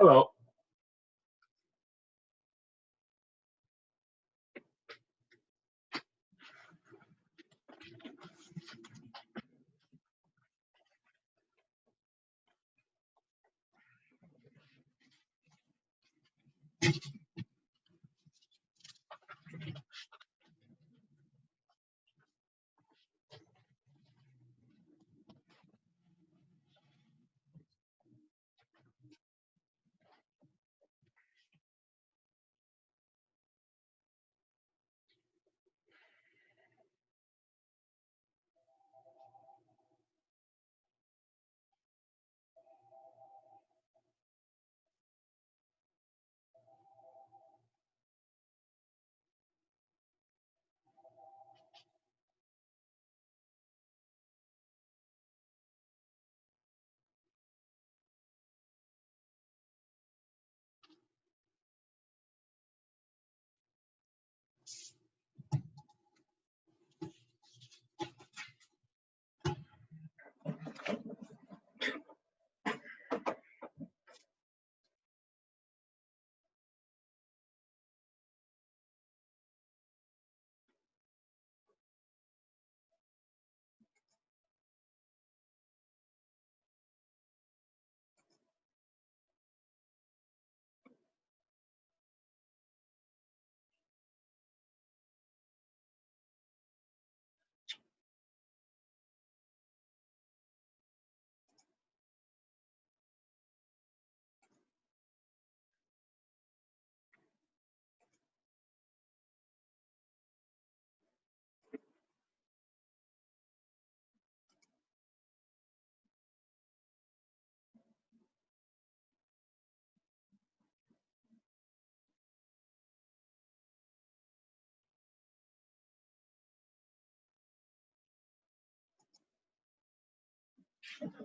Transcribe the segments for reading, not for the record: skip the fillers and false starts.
Hello.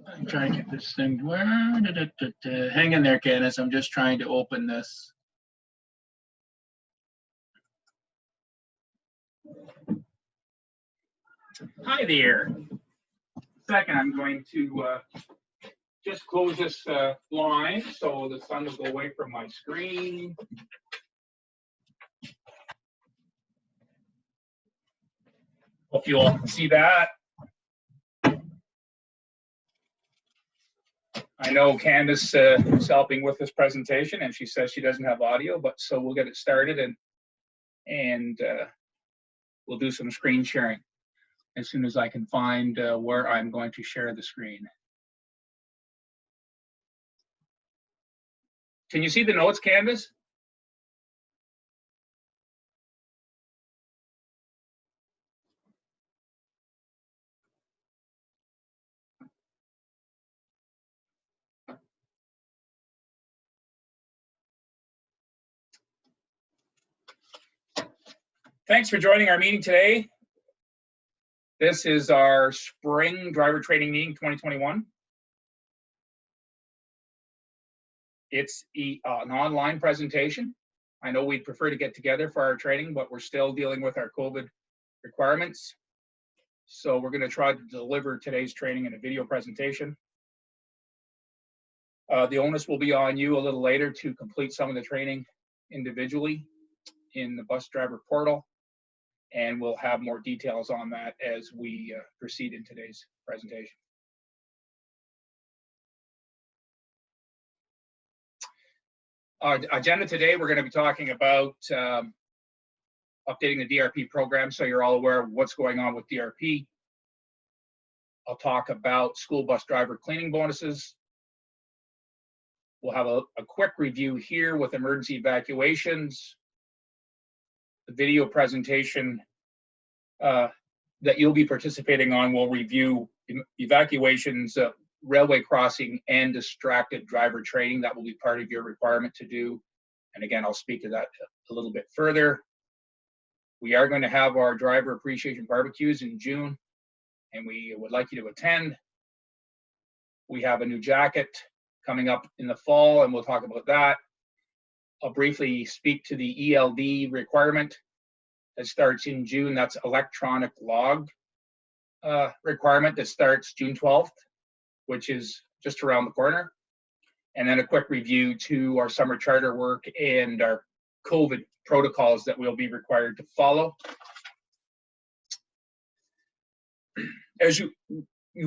I'm trying to get this thing. Hang in there, Candace. I'm just trying to open this. Hi there. Second, I'm going to just close this blind so the sun will go away from my screen. Hope you all can see that. I know Candace is helping with this presentation, and she says she doesn't have audio, but so we'll get it started and we'll do some screen sharing as soon as I can find where I'm going to share the screen. Can you see the notes, Candace? Thanks for joining our meeting today. This is our spring driver training meeting 2021. It's an online presentation. I know we'd prefer to get together for our training, but we're still dealing with our COVID requirements. So we're going to try to deliver today's training in a video presentation. The onus will be on you a little later to complete some of the training individually in the bus driver portal. And we'll have more details on that as we proceed in today's presentation. Our agenda today, we're going to be talking about updating the DRP program so you're all aware of what's going on with DRP. I'll talk about school bus driver cleaning bonuses. We'll have a quick review here with emergency evacuations. The video presentation that you'll be participating on will review evacuations, railway crossing, and distracted driver training. That will be part of your requirement to do. And again, I'll speak to that a little bit further. We are going to have our driver appreciation barbecues in June, and we would like you to attend. We have a new jacket coming up in the fall, and we'll talk about that. I'll briefly speak to the ELD requirement that starts in June. That's electronic log requirement that starts June 12th, which is just around the corner. and then a quick review to our summer charter work and our COVID protocols that we'll be required to follow. As you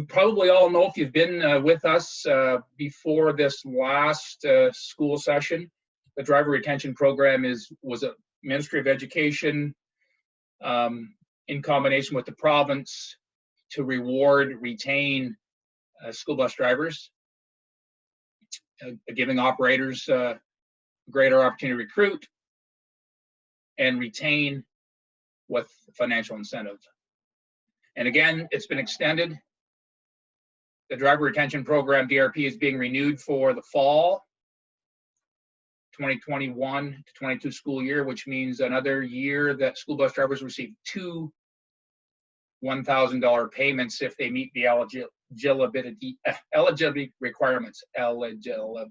probably all know, if you've been with us before this last school session, the driver retention program was a Ministry of Education in combination with the province to retain school bus drivers, giving operators a greater opportunity to recruit and retain with financial incentive. And again, it's been extended. The driver retention program, DRP, is being renewed for the fall 2021 to 22 school year, which means another year that school bus drivers receive 2 $1,000 payments if they meet the eligibility requirements. I'm going to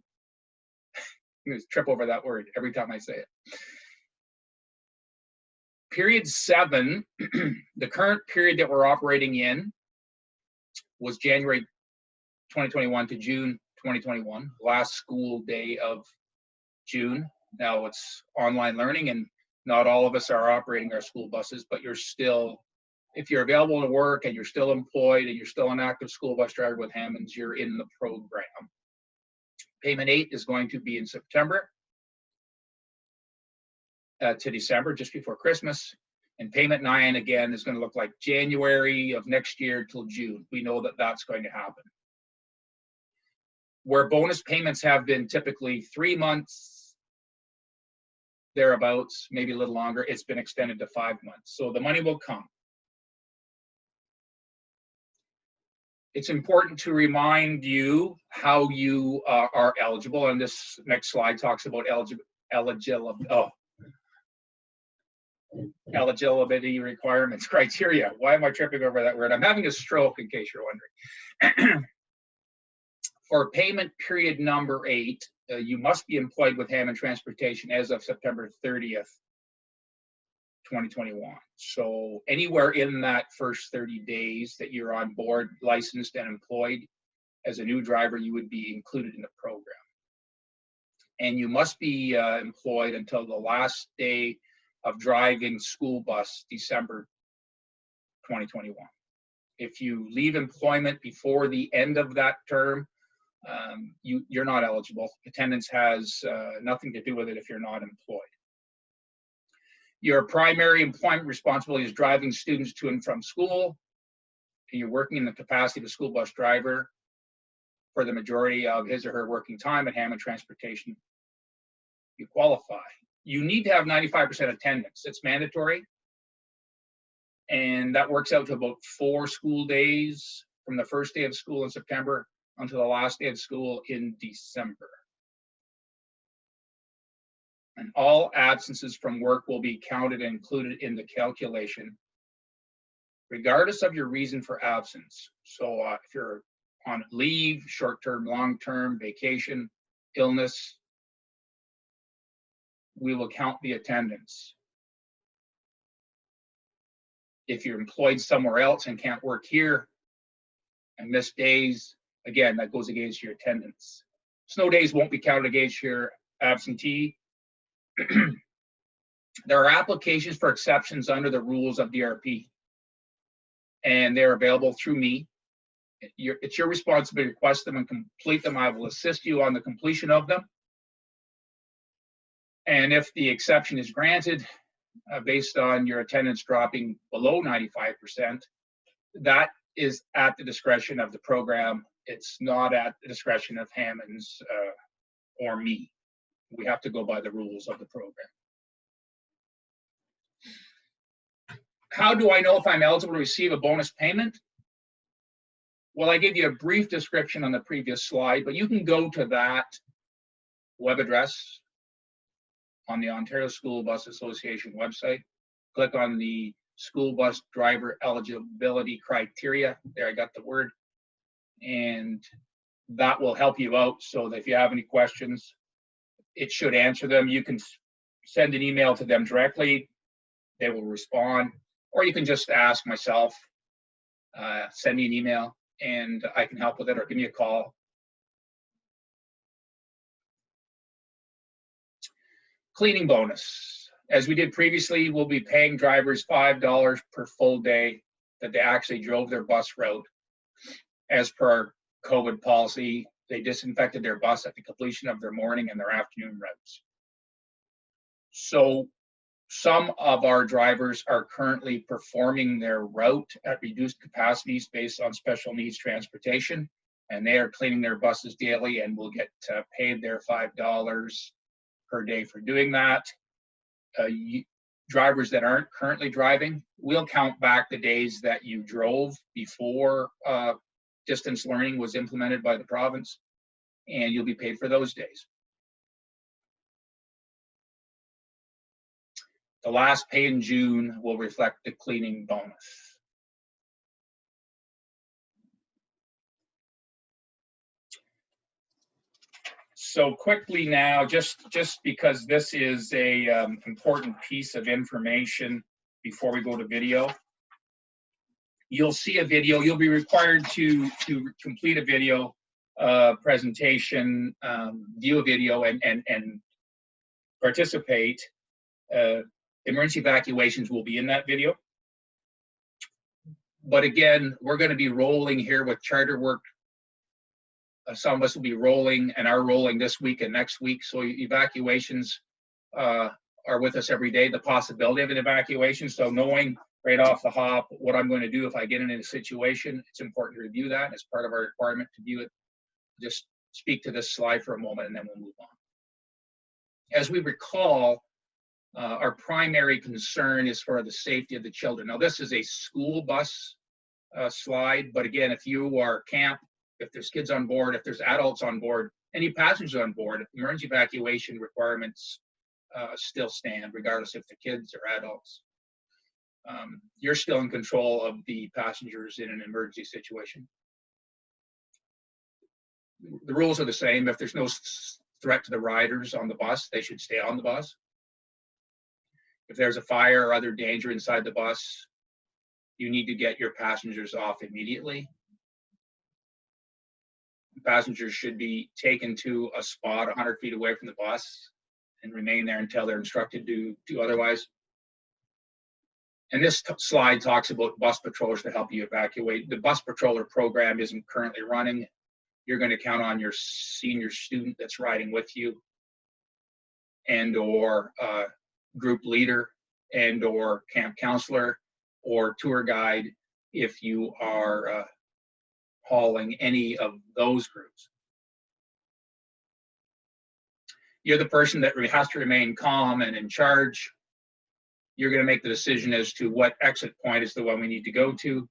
trip over that word every time I say it. Period 7, the current period that we're operating in was January 2021 to June 2021, last school day of June. Now it's online learning and not all of us are operating our school buses, but you're still, if you're available to work and you're still employed and you're still an active school bus driver with Hammonds, you're in the program. Payment 8 is going to be in September to December, just before Christmas. And payment 9, again, is going to look like January of next year till June. We know that that's going to happen. Where bonus payments have been typically 3 months, thereabouts, maybe a little longer, it's been extended to 5 months. So the money will come. It's important to remind you how you are eligible, and this next slide talks about eligibility requirements, criteria. Why am I tripping over that word? I'm having a stroke, in case you're wondering. For payment period number 8, you must be employed with Hammond Transportation as of September 30th, 2021. So anywhere in that first 30 days that you're on board, licensed and employed as a new driver, you would be included in the program. And you must be employed until the last day of driving school bus, December 2021. If you leave employment before the end of that term, you're not eligible. Attendance has nothing to do with it if you're not employed. Your primary employment responsibility is driving students to and from school, and you're working in the capacity of a school bus driver for the majority of his or her working time at Hammond Transportation. You qualify. You need to have 95% attendance. It's mandatory, and that works out to about 4 school days from the first day of school in September until the last day of school in December. And all absences from work will be counted and included in the calculation, regardless of your reason for absence. So if you're on leave, short-term, long-term, vacation, illness, we will count the attendance. If you're employed somewhere else and can't work here and miss days, again, that goes against your attendance. Snow days won't be counted against your absentee. There are applications for exceptions under the rules of DRP, and they're available through me. It's your responsibility to request them and complete them. I will assist you on the completion of them. And if the exception is granted based on your attendance dropping below 95%, that is at the discretion of the program. It's not at the discretion of Hammonds or me. We have to go by the rules of the program. How do I know if I'm eligible to receive a bonus payment? Well, I gave you a brief description on the previous slide, but you can go to that web address on the Ontario School Bus Association website, click on the school bus driver eligibility criteria. There, I got the word. And that will help you out so that if you have any questions, it should answer them. You can send an email to them directly. They will respond. Or you can just ask myself, send me an email, and I can help with it, or give me a call. Cleaning bonus. As we did previously, we'll be paying drivers $5 per full day that they actually drove their bus route. As per our COVID policy, they disinfected their bus at the completion of their morning and their afternoon routes. So some of our drivers are currently performing their route at reduced capacities based on special needs transportation, and they are cleaning their buses daily and will get paid their $5 per day for doing that. Drivers that aren't currently driving, we'll count back the days that you drove before distance learning was implemented by the province, and you'll be paid for those days. The last pay in June will reflect the cleaning bonus. So quickly now, just because this is a important piece of information before we go to video, you'll see a video. You'll be required to complete a video presentation, view a video, and participate. Emergency evacuations will be in that video. But again, we're going to be rolling here with charter work. Some of us will be rolling and are rolling this week and next week. So evacuations are with us every day, the possibility of an evacuation. So knowing right off the hop what I'm going to do if I get in a situation, it's important to review that as part of our requirement to view it. Just speak to this slide for a moment and then we'll move on. As we recall, our primary concern is for the safety of the children. Now, this is a school bus slide, but again, if you are camp, if there's kids on board, if there's adults on board, any passengers on board, emergency evacuation requirements still stand, regardless if they're kids or adults. You're still in control of the passengers in an emergency situation. The rules are the same. If there's no threat to the riders on the bus, they should stay on the bus. If there's a fire or other danger inside the bus, you need to get your passengers off immediately. Passengers should be taken to a spot 100 feet away from the bus and remain there until they're instructed to do otherwise. And this slide talks about bus patrollers to help you evacuate. The bus patroller program isn't currently running. You're going to count on your senior student that's riding with you and or group leader and or camp counselor or tour guide if you are hauling any of those groups. You're the person that has to remain calm and in charge. You're going to make the decision as to what exit point is the one we need to go to.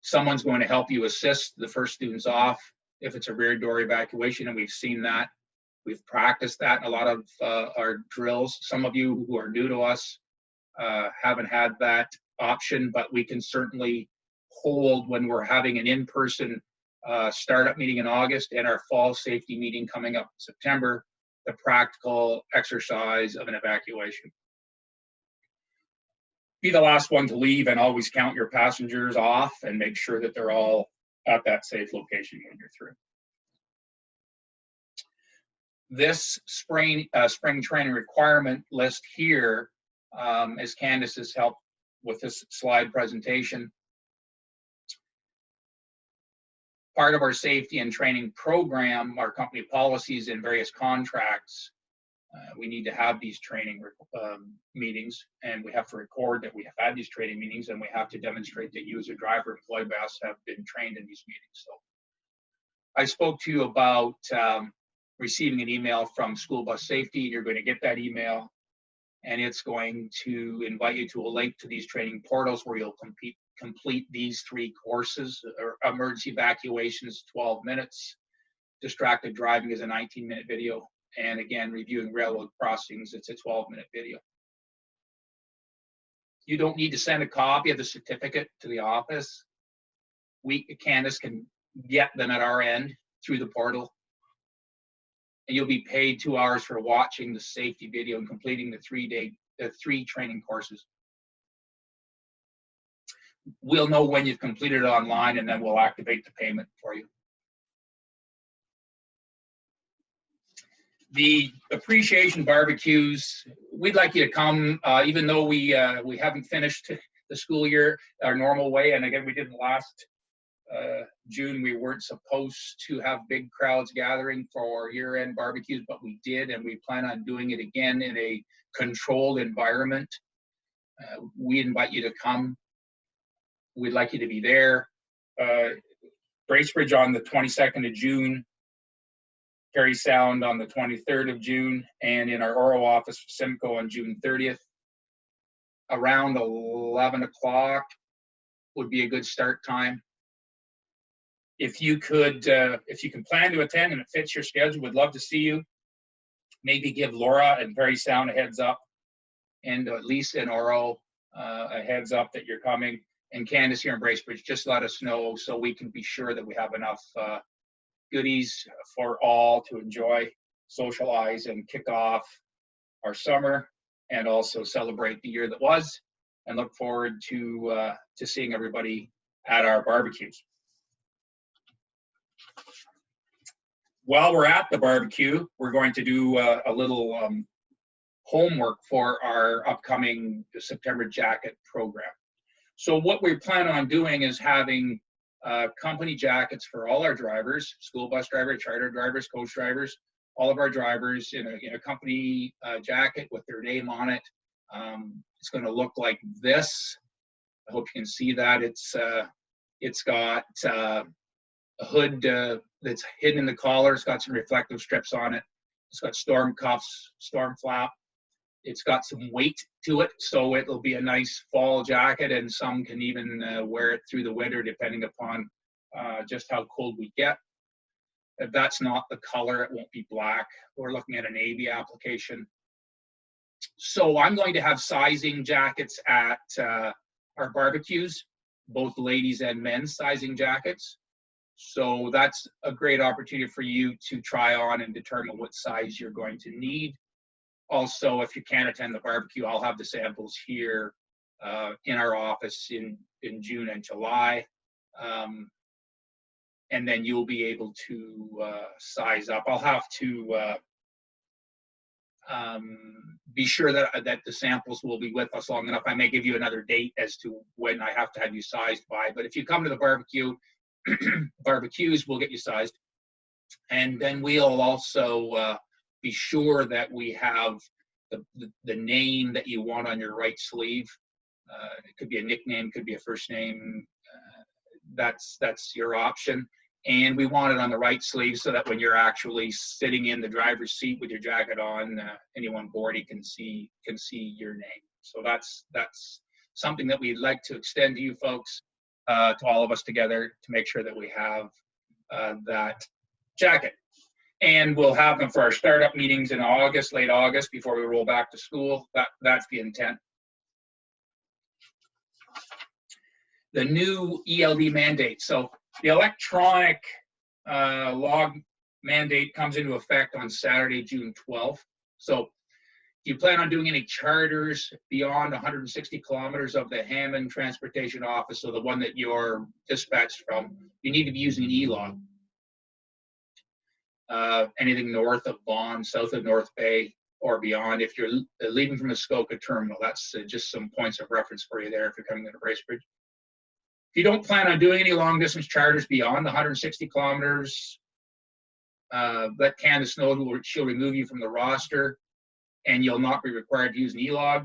Someone's going to help you assist the first students off if it's a rear door evacuation, and we've seen that. We've practiced that in a lot of our drills. Some of you who are new to us haven't had that option, but we can certainly hold when we're having an in-person startup meeting in August and our fall safety meeting coming up in September, the practical exercise of an evacuation. Be the last one to leave and always count your passengers off and make sure that they're all at that safe location when you're through. This spring training requirement list here, as Candace has helped with this slide presentation, part of our safety and training program, our company policies and various contracts, we need to have these training meetings, and we have to record that we have had these training meetings, and we have to demonstrate that you as a driver employed by us have been trained in these meetings. So I spoke to you about receiving an email from School Bus Safety. You're going to get that email, and it's going to invite you to a link to these training portals where you'll complete these 3 courses. Or emergency evacuations, 12 minutes. Distracted driving is a 19-minute video. And again, reviewing railroad crossings, it's a 12-minute video. You don't need to send a copy of the certificate to the office. Candace can get them at our end through the portal. And you'll be paid 2 hours for watching the safety video and completing the 3 training courses. We'll know when you've completed it online, and then we'll activate the payment for you. The appreciation barbecues, we'd like you to come, even though we haven't finished the school year our normal way. And again, we didn't last June. We weren't supposed to have big crowds gathering for year-end barbecues, but we did, and we plan on doing it again in a controlled environment. We invite you to come. We'd like you to be there. Bracebridge on the 22nd of June, Parry Sound on the 23rd of June, and in our Oro office for Simcoe on June 30th. Around 11 o'clock would be a good start time. If you can plan to attend and it fits your schedule, we'd love to see you. Maybe give Laura and Parry Sound a heads up, and at least in Oro a heads up that you're coming. And Candace here in Bracebridge, just let us know so we can be sure that we have enough goodies for all to enjoy, socialize, and kick off our summer, and also celebrate the year that was, and look forward to seeing everybody at our barbecues. While we're at the barbecue, we're going to do a little homework for our upcoming September jacket program. So what we plan on doing is having company jackets for all our drivers, school bus drivers, charter drivers, coach drivers, all of our drivers in a company jacket with their name on it. It's going to look like this. I hope you can see that. It's got a hood that's hidden in the collar. It's got some reflective strips on it. It's got storm cuffs, storm flap. It's got some weight to it, so it'll be a nice fall jacket, and some can even wear it through the winter depending upon just how cold we get. If that's not the color, it won't be black. We're looking at a navy application. So I'm going to have sizing jackets at our barbecues, both ladies and men's sizing jackets. So that's a great opportunity for you to try on and determine what size you're going to need. Also, if you can't attend the barbecue, I'll have the samples here in our office in June and July. And then you'll be able to size up. I'll have to be sure that the samples will be with us long enough. I may give you another date as to when I have to have you sized by. But if you come to the barbecue, barbecues, we'll get you sized. And then we'll also be sure that we have the name that you want on your right sleeve. It could be a nickname, could be a first name. That's your option. And we want it on the right sleeve so that when you're actually sitting in the driver's seat with your jacket on, anyone boarding can see your name. So that's something that we'd like to extend to you folks, to all of us together, to make sure that we have that jacket. And we'll have them for our startup meetings in August, late August, before we roll back to school. That's the intent. The new ELD mandate. So the electronic log mandate comes into effect on Saturday, June 12th. So if you plan on doing any charters beyond 160 kilometers of the Hammond Transportation Office, so the one that you're dispatched from, you need to be using an e-log. Anything north of Vaughan, south of North Bay, or beyond. If you're leaving from the Muskoka terminal, that's just some points of reference for you there if you're coming into Bracebridge. If you don't plan on doing any long distance charters beyond the 160 kilometers, let Candace know. She'll remove you from the roster, and you'll not be required to use an e-log.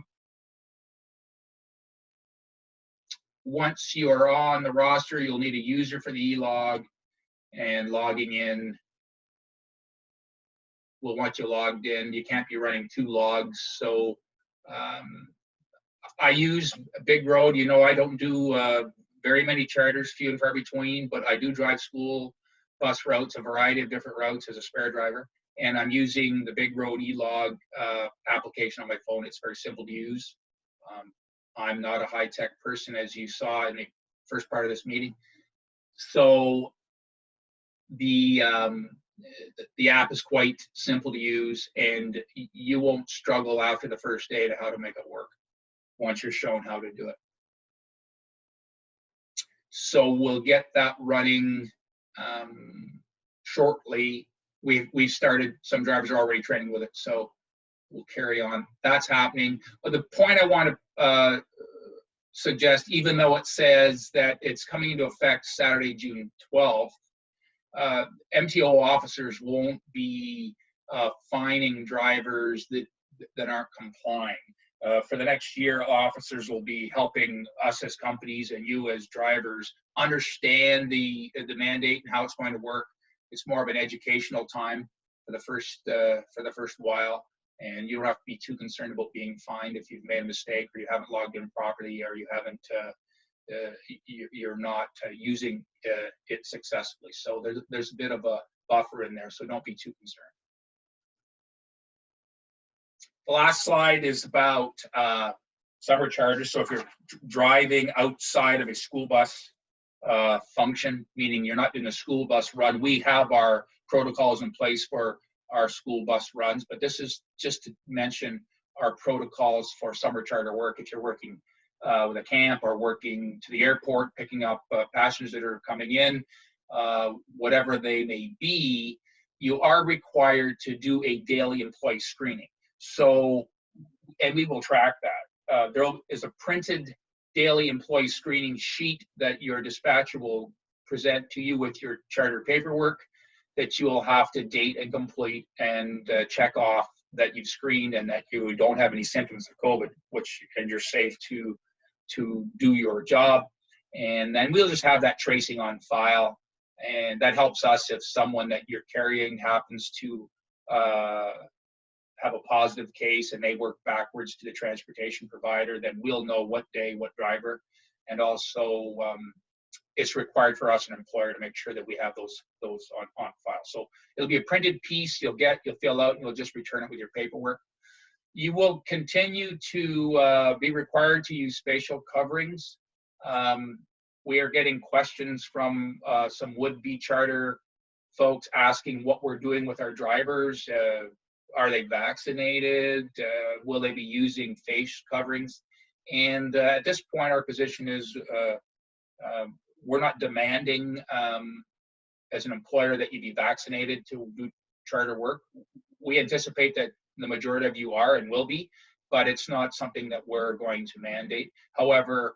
Once you are on the roster, you'll need a user for the e-log, and logging in will want you logged in. You can't be running two logs. So I use Big Road. You know, I don't do very many charters, few and far between, but I do drive school bus routes, a variety of different routes as a spare driver. And I'm using the Big Road e-log application on my phone. It's very simple to use. I'm not a high-tech person, as you saw in the first part of this meeting. So the app is quite simple to use, and you won't struggle after the first day to how to make it work once you're shown how to do it. So we'll get that running shortly we've started, some drivers are already training with it, so we'll carry on. That's happening. But the point I want to suggest, even though it says that it's coming into effect Saturday, June 12th, MTO officers won't be fining drivers that aren't complying. For the next year, officers will be helping us as companies and you as drivers understand the mandate and how it's going to work. It's more of an educational time for the first while, and you don't have to be too concerned about being fined if you've made a mistake or you haven't logged in properly or you haven't you're not using it successfully. So there's a bit of a buffer in there, so don't be too concerned. The last slide is about summer charters. So if you're driving outside of a school bus function, meaning you're not doing a school bus run, we have our protocols in place for our school bus runs, but this is just to mention our protocols for summer charter work. If you're working with a camp or working to the airport, picking up passengers that are coming in, whatever they may be, you are required to do a daily employee screening. So, and we will track that. There is a printed daily employee screening sheet that your dispatcher will present to you with your charter paperwork that you will have to date and complete and check off that you've screened and that you don't have any symptoms of COVID, and you're safe to do your job. And then we'll just have that tracing on file, and that helps us if someone that you're carrying happens to have a positive case and they work backwards to the transportation provider, then we'll know what day, what driver. And also it's required for us, an employer, to make sure that we have those on file. So it'll be a printed piece you'll fill out, and you'll just return it with your paperwork. You will continue to be required to use facial coverings. We are getting questions from some would-be charter folks asking what we're doing with our drivers. Are they vaccinated? Will they be using face coverings? And at this point, our position is we're not demanding as an employer that you be vaccinated to do charter work. We anticipate that the majority of you are and will be, but it's not something that we're going to mandate. However,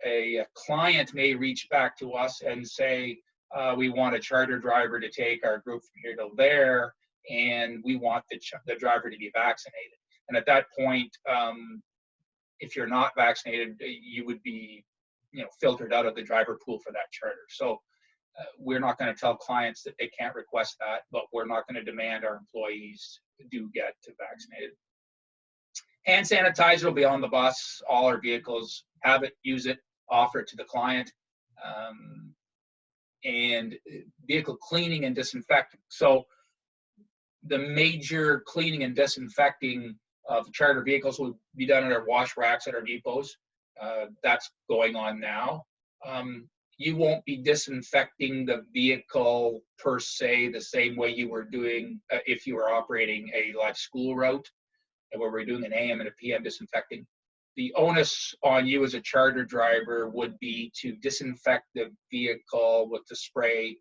a client may reach back to us and say, we want a charter driver to take our group from here to there, and we want the driver to be vaccinated. And at that point, if you're not vaccinated, you would be filtered out of the driver pool for that charter. So we're not going to tell clients that they can't request that, but we're not going to demand our employees do get vaccinated. Hand sanitizer will be on the bus. All our vehicles have it, use it, offer it to the client. And vehicle cleaning and disinfecting. So the major cleaning and disinfecting of charter vehicles will be done at our wash racks at our depots. That's going on now. You won't be disinfecting the vehicle per se the same way you were doing if you were operating a live school route, where we're doing an AM and a PM disinfecting. The onus on you as a charter driver would be to disinfect the vehicle with the spray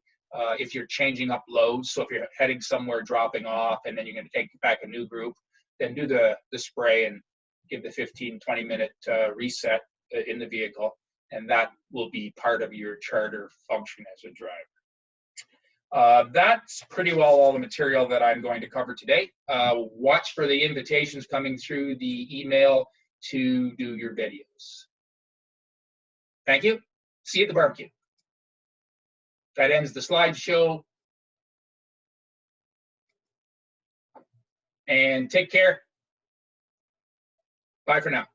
if you're changing up loads. So if you're heading somewhere, dropping off, and then you're going to take back a new group, then do the spray and give the 15-20 minute reset in the vehicle, and that will be part of your charter function as a driver. That's pretty well all the material that I'm going to cover today. Watch for the invitations coming through the email to do your videos. Thank you. See you at the barbecue. That ends the slideshow. And take care. Bye for now.